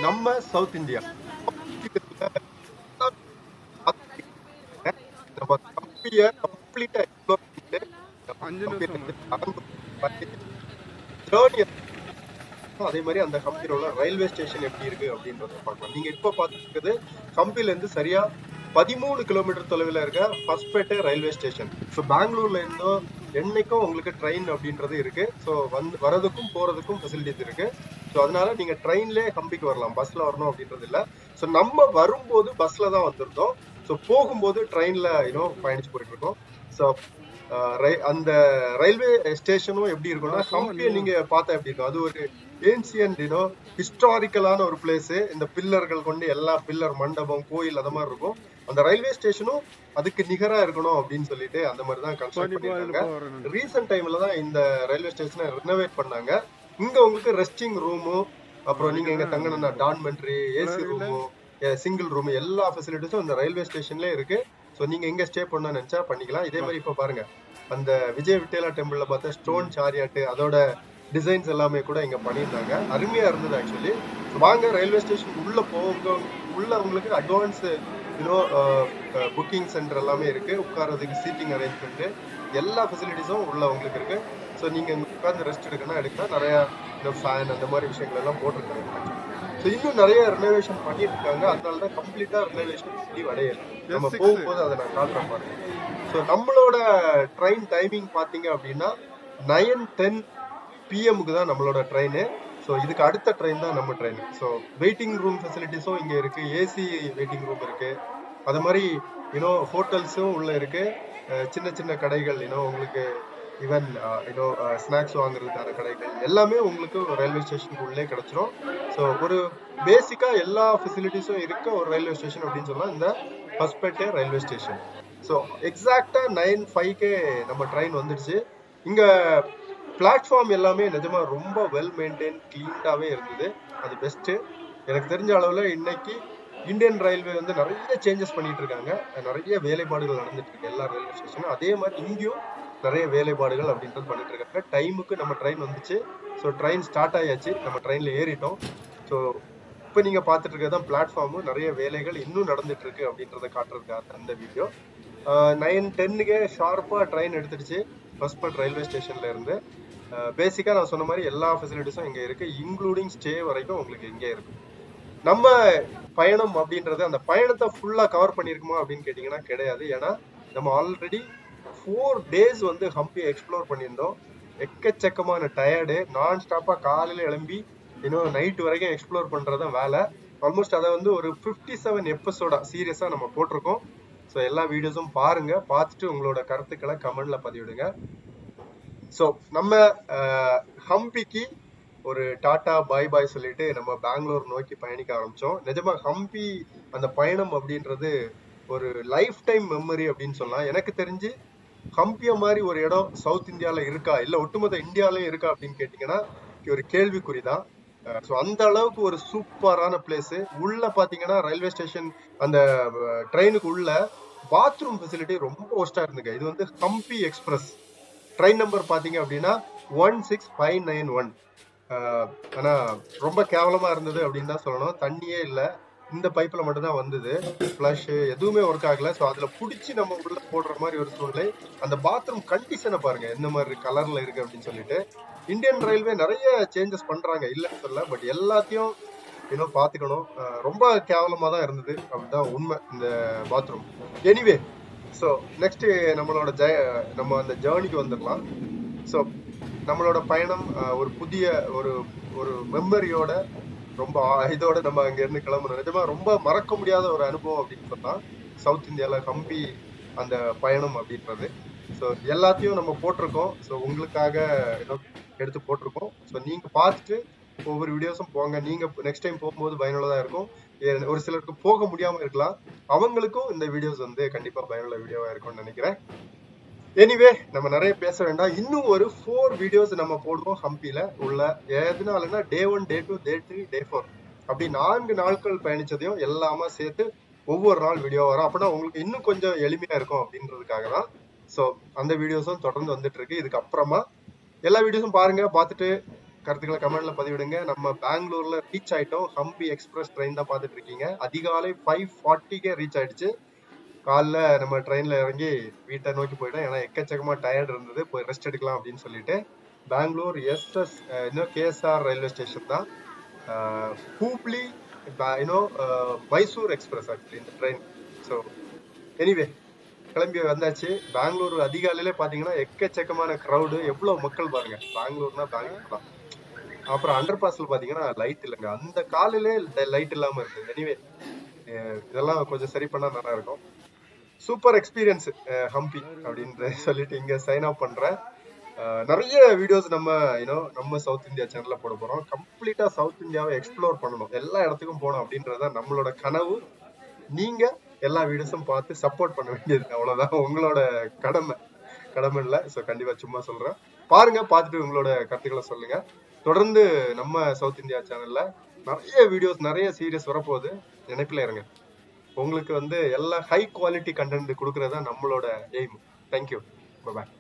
நம்ம south India நம்ம கம்பியை கம்ப்ளீட்டா எக்ஸ்ப்ளோர் பண்ணிட்டு ஜேர்னி அதே மாதிரி அந்த கம்பியில உள்ள ரயில்வே ஸ்டேஷன் எப்படி இருக்கு அப்படின்றத பார்க்கலாம். நீங்க இப்ப பார்த்துருக்கிறது கம்பில இருந்து சரியா 13 கிலோமீட்டர் தொலைவில் இருக்க ஹொஸ்பேட்டை ரயில்வே ஸ்டேஷன். ஸோ பெங்களூர்ல இருந்தும் என்னைக்கும் உங்களுக்கு ட்ரெயின் அப்படின்றது இருக்கு. ஸோ வரதுக்கும் போறதுக்கும் ஃபெசிலிட்டிஸ் இருக்கு. ஸோ அதனால நீங்க ட்ரெயின்லேயே கம்பிக்கு வரலாம், பஸ்ல வரணும் அப்படின்றது இல்லை. ஸோ நம்ம வரும்போது பஸ்ல தான் வந்திருந்தோம். ஸோ போகும்போது ட்ரெயின்ல பயணிச்சு போயிட்டு இருக்கோம். ஸோ அந்த ரயில்வே ஸ்டேஷனும் எப்படி இருக்கும்னா கம்பியை நீங்க பார்த்தா எப்படி இருக்கும், அது ஒரு ஏன்சியன்ட் ஹிஸ்டாரிக்கலான ஒரு பிளேஸ். இந்த பில்லர்கள் கொண்டு எல்லா பில்லர் மண்டபம் கோயில் அந்த மாதிரி இருக்கும். அந்த ரயில்வே ஸ்டேஷனும் அதுக்கு நிகரா இருக்கணும் அப்படின்னு சொல்லிட்டு அந்த மாதிரி தான் கன்ஸ்ட்ரக்ட் பண்ணிருக்காங்க. ரீசெண்ட் டைம்ல தான் இந்த ரயில்வே ஸ்டேஷனை ரெனோவேட் பண்ணாங்க. இங்க உங்களுக்கு ரெஸ்டிங் ரூமு, அப்புறம் நீங்க இங்க தங்கணும்னா dormitory, AC room, single room, எல்லா ஃபெசிலிட்டிஸும் இந்த ரயில்வே ஸ்டேஷன்ல இருக்கு. ஸோ நீங்க எங்க ஸ்டே பண்ண நினைச்சா பண்ணிக்கலாம். இதே மாதிரி இப்ப பாருங்க, அந்த விஜய் விட்டேலா டெம்பிள்ல பார்த்தா ஸ்டோன் சாரியாட்டு அதோட டிசைன்ஸ் எல்லாமே கூட இங்க பண்ணியிருந்தாங்க. அருமையா இருந்தது ஆக்சுவலி. வாங்க ரயில்வே ஸ்டேஷன் உள்ள போங்க. உள்ள உங்களுக்கு அட்வான்ஸ் புக்கிங் சென்டர் எல்லாமே இருக்கு. உட்கார்றதுக்கு சீட்டிங் அரேஞ்ச்மெண்ட் எல்லா ஃபெசிலிட்டிஸும் உள்ள உங்களுக்கு இருக்கு. ஸோ நீங்க உட்கார்ந்து ரெஸ்ட் எடுக்கணும் எடுக்கலாம். நிறைய ஃபேன் அந்த மாதிரி விஷயங்கள் எல்லாம் போட்டிருக்காங்க. ஸோ இன்னும் நிறைய ரெனோவேஷன் பண்ணிட்டு இருக்காங்க. அதனாலதான் கம்ப்ளீட்டா ரெனோவேஷன் முடிவு அடையல. நம்ம போகும்போது அதை நான் காட்டுறேன் பாருங்க. ஸோ நம்மளோட ட்ரெயின் டைமிங் பாத்தீங்க அப்படின்னா 9:10 PM தான் நம்மளோட ட்ரெயின். ஸோ இதுக்கு அடுத்த ட்ரெயின் தான் நம்ம ட்ரெயின். ஸோ வெயிட்டிங் ரூம் ஃபெசிலிட்டிஸும் இங்க இருக்கு. ஏசி வெயிட்டிங் ரூம் இருக்கு. அது மாதிரி ஹோட்டல்ஸும் உள்ள இருக்கு. சின்ன சின்ன கடைகள் உங்களுக்கு ஈவன் ஸ்நாக்ஸ் வாங்குறதுக்கான கடைகள் எல்லாமே உங்களுக்கு ரயில்வே ஸ்டேஷனுக்கு உள்ளே கிடைச்சிரும். ஸோ ஒரு பேசிக்கா எல்லா ஃபெசிலிட்டிஸும் இருக்க ஒரு ரயில்வே ஸ்டேஷன் அப்படின்னு சொல்லலாம் இந்த ஹொஸ்பேட்டை ரயில்வே ஸ்டேஷன். ஸோ எக்ஸாக்டா 9:05 நம்ம ட்ரெயின் வந்துடுச்சு. இங்க பிளாட்ஃபார்ம் எல்லாமே நிஜமா ரொம்ப வெல் மெயின்டைன் கிளீனாவே இருந்தது. அது பெஸ்ட். எனக்கு தெரிஞ்ச அளவுல இன்னைக்கு இந்தியன் ரயில்வே நிறைய சேஞ்சஸ் பண்ணிட்டு இருக்காங்க. நிறைய வேலைப்பாடுகள் நடந்துட்டு இருக்கு எல்லா ரயில்வே ஸ்டேஷனும். அதே மாதிரி இங்கேயும் நிறைய வேலைப்பாடுகள் அப்படின்றது பண்ணிட்டு இருக்காங்க. டைமுக்கு நம்ம ட்ரெயின் வந்துச்சு. ஸோ ட்ரெயின் ஸ்டார்ட் ஆயாச்சு. நம்ம ட்ரெயின்ல ஏறிட்டோம். ஸோ இப்போ நீங்க பார்த்துட்டு இருக்கிறதான் பிளாட்ஃபார்மும் நிறைய வேலைகள் இன்னும் நடந்துட்டு இருக்கு அப்படின்றத காட்டுறதுக்காக அந்த வீடியோ. 9:10 ஷார்ப்பா ட்ரெயின் எடுத்துடுச்சு ஹொஸ்பேட் ரயில்வே ஸ்டேஷன்ல இருந்து. பேசிக்கா நான் சொன்ன மாதிரி எல்லா ஃபெசிலிட்டிஸும் இங்க இருக்கு, இன்க்ளூடிங் ஸ்டே வரைக்கும் உங்களுக்கு இங்கே இருக்கு. நம்ம பயணம் அப்படின்றது அந்த பயணத்தை ஃபுல்லா கவர் பண்ணிருக்குமா அப்படின்னு கேட்டீங்கன்னா கிடையாது. ஏன்னா நம்ம ஆல்ரெடி 4 days ஹம்பி எக்ஸ்ப்ளோர் பண்ணியிருந்தோம். எக்கச்சக்கமான டயர்டு. நான் ஸ்டாப்பா காலையில எழும்பி நைட் வரைக்கும் எக்ஸ்ப்ளோர் பண்றதுதான் வேலை. ஆல்மோஸ்ட் அதை ஒரு 57 எபிசோடா சீரியஸா நம்ம போட்டிருக்கோம். ஸோ எல்லா வீடியோஸும் பாருங்க. பார்த்துட்டு உங்களோட கருத்துக்களை கமெண்ட்ல பதிவிடுங்க. ஸோ நம்ம ஹம்பிக்கு ஒரு டாட்டா பாய் பாய் சொல்லிட்டு நம்ம பெங்களூர் நோக்கி பயணிக்க ஆரம்பிச்சோம். நிஜமா ஹம்பி அந்த பயணம் அப்படின்றது ஒரு லைஃப் டைம் மெமரி அப்படின்னு சொல்லலாம். எனக்கு தெரிஞ்சு ஹம்பிய மாதிரி ஒரு இடம் சவுத் இந்தியால இருக்கா, இல்ல ஒட்டுமொத்த இந்தியாலயும் இருக்கா அப்படின்னு கேட்டீங்கன்னா ஒரு கேள்விக்குறிதான். ஸோ அந்த அளவுக்கு ஒரு சூப்பரான பிளேஸ். உள்ள பாத்தீங்கன்னா ரயில்வே ஸ்டேஷன் அந்த ட்ரெயினுக்கு உள்ள பாத்ரூம் ஃபெசிலிட்டி ரொம்ப ஒஸ்டா இருந்துங்க. இது ஹம்பி எக்ஸ்பிரஸ் ட்ரெயின் நம்பர் பாத்தீங்க அப்படின்னா 16591. ஆனா ரொம்ப கேவலமா இருந்தது அப்படின்னு தான் சொல்லணும். தண்ணியே இல்ல, இந்த பைப்ல மட்டும் தான் வந்தது. ஃப்ளஷ் எதுவுமே ஒர்க் ஆகல. ஸோ அதுல புடிச்சு நம்ம உள்ள போடுற மாதிரி ஒரு சூழ்நிலை. அந்த பாத்ரூம் கண்டிஷனை பாருங்க எந்த மாதிரி கலர்ல இருக்கு அப்படின்னு சொல்லிட்டு. இந்தியன் ரயில்வே நிறைய சேஞ்சஸ் பண்றாங்க, இல்லைன்னு சொல்ல. பட் எல்லாத்தையும் பாத்துக்கணும். ரொம்ப கேவலமா தான் இருந்தது, அப்படிதான் உண்மை இந்த பாத்ரூம். எனிவே, ஸோ நெக்ஸ்ட் நம்ம அந்த ஜேர்னிக்கு வந்துடலாம். ஸோ நம்மளோட பயணம் ஒரு புதிய ஒரு மெமரியோட ரொம்ப இதோட நம்ம அங்க இருந்து கிளம்பணும். நிஜமா ரொம்ப மறக்க முடியாத ஒரு அனுபவம் அப்படின்னு சொன்னா சவுத் இந்தியால ஹம்பி அந்த பயணம் அப்படின்றது. ஸோ எல்லாத்தையும் நம்ம போட்டிருக்கோம். ஸோ உங்களுக்காக எடுத்து போட்டிருக்கோம். ஸோ நீங்க பார்த்துட்டு ஒவ்வொரு வீடியோஸும் போங்க. நீங்க நெக்ஸ்ட் டைம் போகும்போது பயனுள்ளதா இருக்கும். ஒரு சிலருக்கு போக முடியாம இருக்கலாம், அவங்களுக்கும் இந்த வீடியோஸ் கண்டிப்பா பயனுள்ள வீடியோவா இருக்கும்னு நினைக்கிறேன். எனிவே, நம்ம நிறைய பேச வேண்டாம். இன்னும் ஒரு 4 வீடியோஸ் நம்ம போடுவோம் ஹம்பில உள்ள. எதுனாலன்னா Day 1, Day 2, Day 3, Day 4 அப்படி 4 நாட்கள் பயணிச்சதையும் எல்லாமே சேர்த்து ஒவ்வொரு நாள் வீடியோ வரும். அப்படின்னா உங்களுக்கு இன்னும் கொஞ்சம் எளிமையா இருக்கும் அப்படின்றதுக்காக தான். ஸோ அந்த வீடியோஸும் தொடர்ந்து வந்துட்டு இருக்கு. இதுக்கு அப்புறமா எல்லா வீடியோஸும் பாருங்க. பார்த்துட்டு கருத்துக்களை கமெண்ட்ல பதிவிடுங்க. நம்ம பெங்களூர்ல ரீச் ஆயிட்டோம். ஹம்பி எக்ஸ்பிரஸ் ட்ரெயின் தான் பார்த்துட்டு இருக்கீங்க. அதிகாலை 5:40க்கே ரீச் ஆயிடுச்சு. காலைல நம்ம ட்ரெயின்ல இறங்கி வீட்டை நோக்கி போயிட்டோம். ஏன்னா எக்கச்சக்கமா டயர்ட் இருந்தது, போய் ரெஸ்ட் எடுக்கலாம் அப்படின்னு சொல்லிட்டு. பெங்களூர் இன்னும் கேஎஸ்ஆர் ரயில்வே ஸ்டேஷன் தான். ஹூப்ளி மைசூர் எக்ஸ்பிரஸ் ஆக்சுவலி இந்த ட்ரெயின். ஸோ எனிவே கிளம்பி வந்தாச்சு. பெங்களூர் அதிகாலையிலே பாத்தீங்கன்னா எக்கச்சக்கமான க்ரௌடு, எவ்வளவு மக்கள் பாருங்க. பெங்களூர்னா பெங்களூர் தான். அப்புறம் அண்டர் பாஸ்ல பாத்தீங்கன்னா லைட் இல்லைங்க. அந்த காலையிலே லைட் இல்லாம இருக்கு. எனிவே இதெல்லாம் கொஞ்சம் சரி பண்ணா நல்லா இருக்கும். சூப்பர் எக்ஸ்பீரியன்ஸ் ஹம்பி அப்படின்னு சொல்லிட்டு இங்க சைன் ஆஃப் பண்றேன். நிறைய வீடியோஸ் நம்ம சவுத் இந்தியா சேனல்ல போட போறோம். கம்ப்ளீட்டா சவுத் இந்தியாவை எக்ஸ்ப்ளோர் பண்ணணும், எல்லா இடத்துக்கும் போகணும் அப்படின்றதுதான் நம்மளோட கனவு. நீங்க எல்லா வீடியோஸும் பார்த்து சப்போர்ட் பண்ண வேண்டியது அவ்வளவுதான் உங்களோட கடமை இல்லை. ஸோ கண்டிப்பா சும்மா சொல்றேன், பாருங்க, பார்த்துட்டு உங்களோட கருத்துக்களை சொல்லுங்க. தொடர்ந்து நம்ம சவுத் இந்தியா சேனல்ல நிறைய வீடியோஸ், நிறைய சீரியஸ் வரப்போகுது. நினைப்பில் இருங்க. உங்களுக்கு எல்லா ஹை குவாலிட்டி கண்டென்ட் கொடுக்கறதா நம்மளோட எய்ம். தேங்க்யூ, பாய்.